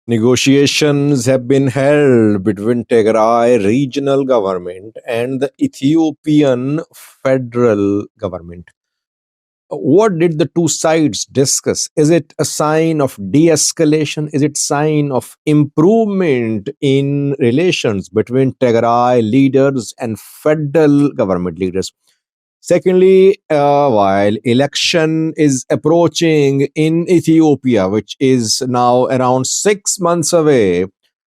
Negotiations have been held between Tigray regional government and the Ethiopian federal government. What did the two sides discuss? Is it a sign of de-escalation? Is it sign of improvement in relations between Tigray leaders and federal government leaders? Secondly, while election is approaching in Ethiopia, which is now around 6 months away,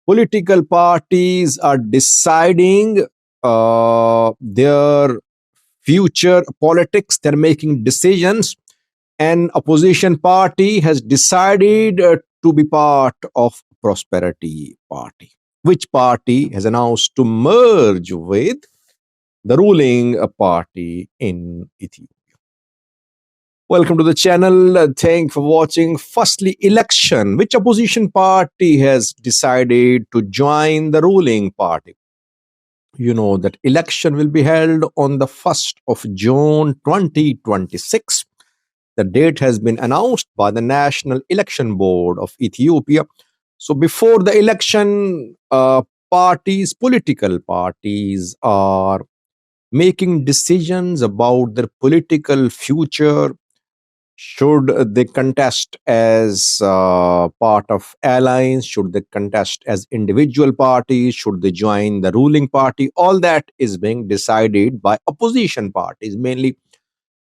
political parties are deciding their future politics. They're making decisions. An opposition party has decided to be part of Prosperity Party, which party has announced to merge with the ruling party in Ethiopia. Welcome to the channel. Thanks for watching. Firstly, election. Which opposition party has decided to join the ruling party? You know that election will be held on the 1st of June 2026. The date has been announced by the National Election Board of Ethiopia. So before the election, political parties are making decisions about their political future. Should they contest as part of alliance? Should they contest as individual parties? Should they join the ruling party? All that is being decided by opposition parties mainly.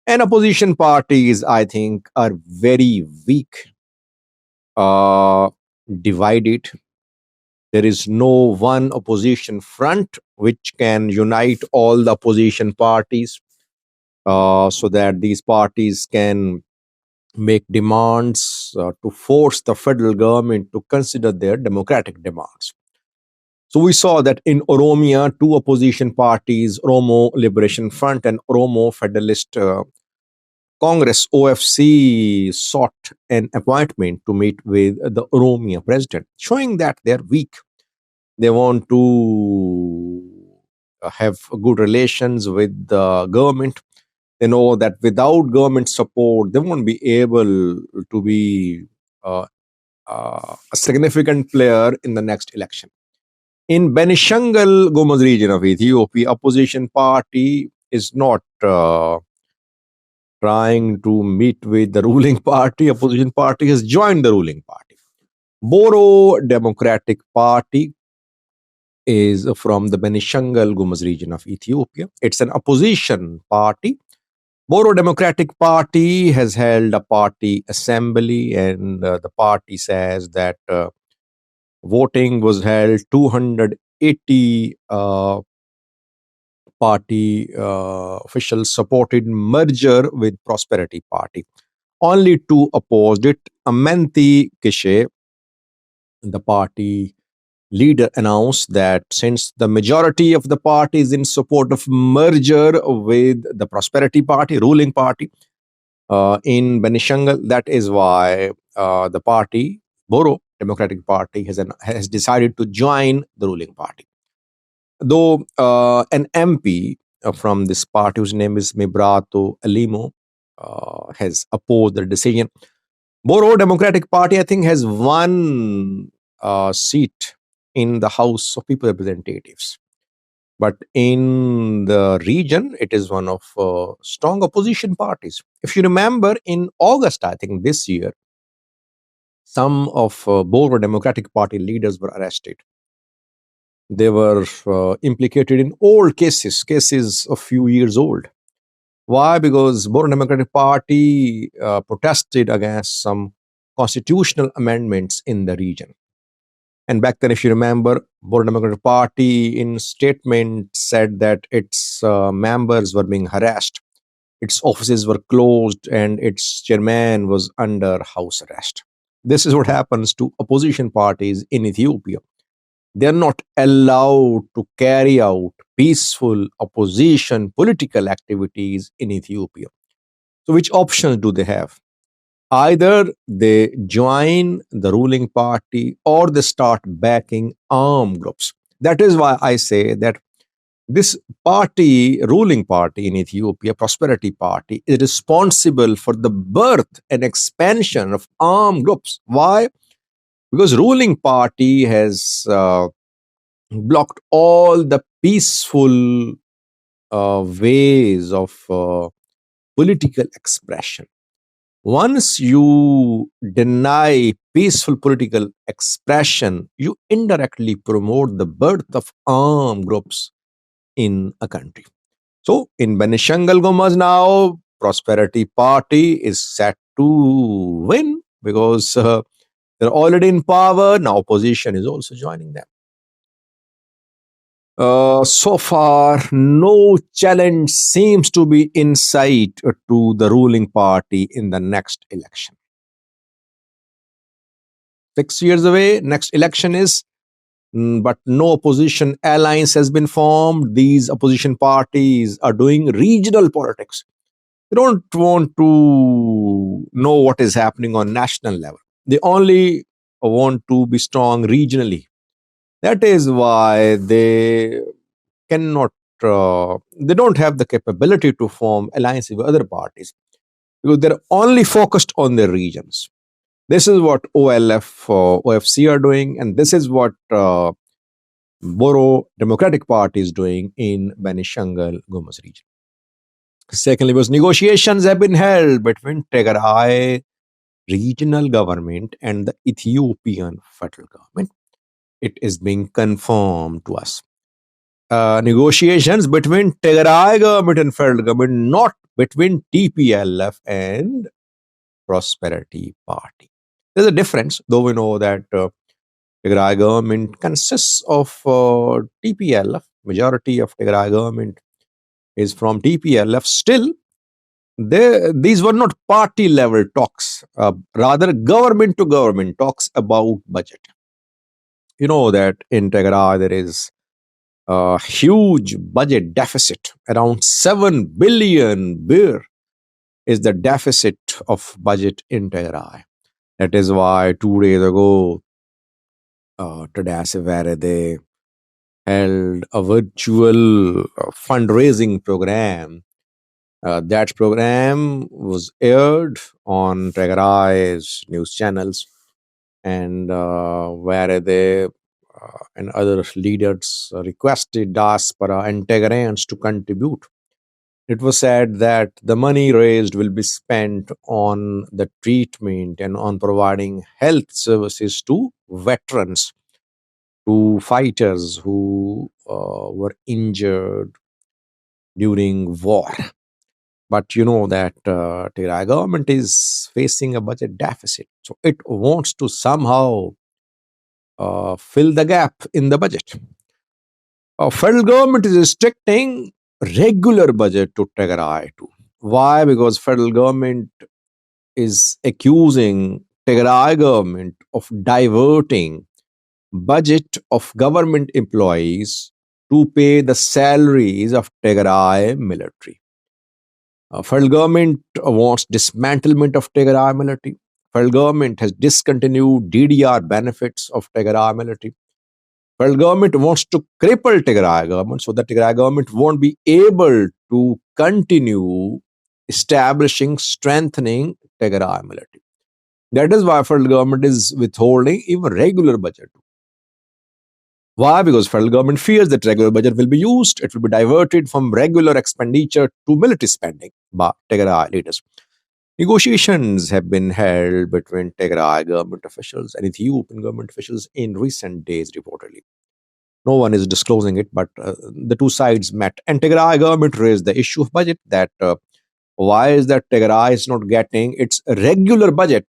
And opposition parties, I think, are very weak, divided. There is no one opposition front which can unite all the opposition parties so that these parties can make demands to force the federal government to consider their democratic demands. So we saw that in Oromia, two opposition parties, Oromo Liberation Front and Oromo Federalist Congress, OFC, sought an appointment to meet with the Oromia president, showing that they're weak. They want to have good relations with the government. They know that without government support, they won't be able to be a significant player in the next election. In Benishangul Gumuz region of Ethiopia, opposition party is not trying to meet with the ruling party. Opposition party has joined the ruling party. Boro Democratic Party is from the Benishangul Gumuz region of Ethiopia. It's an opposition party. Boro Democratic Party has held a party assembly, and the party says that voting was held. 280 party officials supported merger with Prosperity Party. Only two opposed it. Amanti Kishe, the party leader, announced that since the majority of the party is in support of merger with the Prosperity Party, ruling party in Benishangul, that is why the party, Boro Democratic Party, has decided to join the ruling party. Though an MP from this party, whose name is Mibrato Alimo, has opposed the decision. Boro Democratic Party, I think, has one seat in the House of People Representatives. But in the region, it is one of strong opposition parties. If you remember, in August, I think this year, some of Boro Democratic Party leaders were arrested. They were implicated in old cases a few years old. Why? Because Boro Democratic Party protested against some constitutional amendments in the region. And back then, if you remember, Boro Democratic Party in statement said that its members were being harassed, its offices were closed, and its chairman was under house arrest. This is what happens to opposition parties in Ethiopia. They are not allowed to carry out peaceful opposition political activities in Ethiopia. So which options do they have? Either they join the ruling party or they start backing armed groups. That is why I say that this party, ruling party in Ethiopia, Prosperity Party, is responsible for the birth and expansion of armed groups. Why? because ruling party has blocked all the peaceful ways of political expression. Once you deny peaceful political expression, you indirectly promote the birth of armed groups in a country. So, in Benishangul Gumuz now, Prosperity Party is set to win because they're already in power. Now, opposition is also joining them. So far, no challenge seems to be in sight to the ruling party in the next election. 6 years away, next election is, but no opposition alliance has been formed. These opposition parties are doing regional politics. They don't want to know what is happening on national level. They only want to be strong regionally. That is why cannot they don't have the capability to form alliances with other parties because they're only focused on their regions. This is what OLF, OFC are doing, and this is what Boro Democratic Party is doing in Benishangul Gumuz region. Secondly, was negotiations have been held between Tigray regional government and the Ethiopian federal government. It is being confirmed to us. Negotiations between Tigray government and federal government, not between TPLF and Prosperity Party. There's a difference, though we know that Tigray government consists of TPLF. Majority of Tigray government is from TPLF. Still, these were not party level talks, rather government to government talks about budget. You know that in Tigray there is a huge budget deficit, around 7 billion birr is the deficit of budget in Tigray. That is why 2 days ago, where they held a virtual fundraising program. That program was aired on Tigray's news channels, and where they and other leaders requested diaspora and Tigrayans to contribute. It was said that the money raised will be spent on the treatment and on providing health services to veterans, to fighters who were injured during war. But you know that Tigray government is facing a budget deficit. So it wants to somehow fill the gap in the budget. Federal government is restricting regular budget to Tigray too. Why? Because federal government is accusing Tigray government of diverting budget of government employees to pay the salaries of Tigray military. Federal government wants dismantlement of Tigray military. Federal government has discontinued DDR benefits of Tigray military. Federal government wants to cripple Tigray government so that Tigray government won't be able to continue establishing, strengthening Tigray military. That is why federal government is withholding even regular budget. Why? Because federal government fears that regular budget will be used. It will be diverted from regular expenditure to military spending by Tigray leaders. Negotiations have been held between Tigray government officials and Ethiopian government officials in recent days, reportedly. No one is disclosing it, but the two sides met. And Tigray government raised the issue of budget that why is that Tigray is not getting its regular budget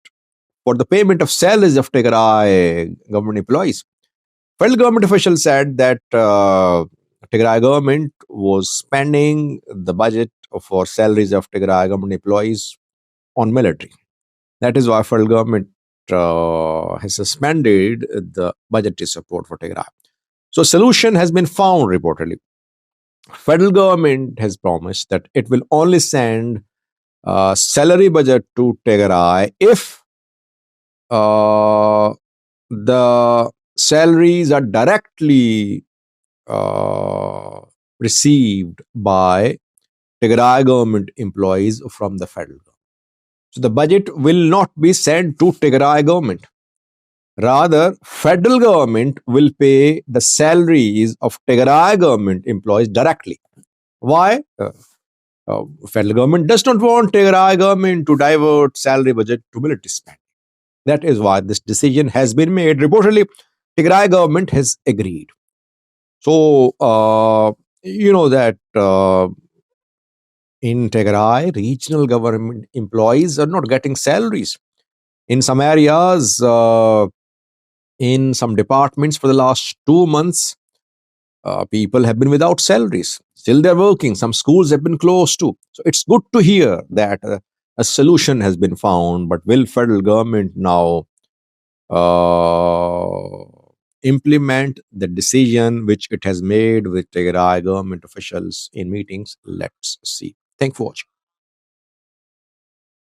for the payment of salaries of Tigray government employees. Federal government officials said that Tigray government was spending the budget for salaries of Tigray government employees on military. That is why federal government has suspended the budgetary support for Tigray. So a solution has been found reportedly. Federal government has promised that it will only send salary budget to Tigray if the salaries are directly received by Tigray government employees from the federal government. So the budget will not be sent to Tigray government. Rather, federal government will pay the salaries of Tigray government employees directly. Why? Federal government does not want Tigray government to divert salary budget to military spending. That is why this decision has been made. Reportedly, Tigray government has agreed. So, you know that in Tigray, regional government employees are not getting salaries. In some areas, in some departments for the last 2 months, people have been without salaries. Still, they're working. Some schools have been closed too. So it's good to hear that a solution has been found. But will federal government now uh, implement the decision which it has made with Tigray government officials in meetings? Let's see. Thank you for watching.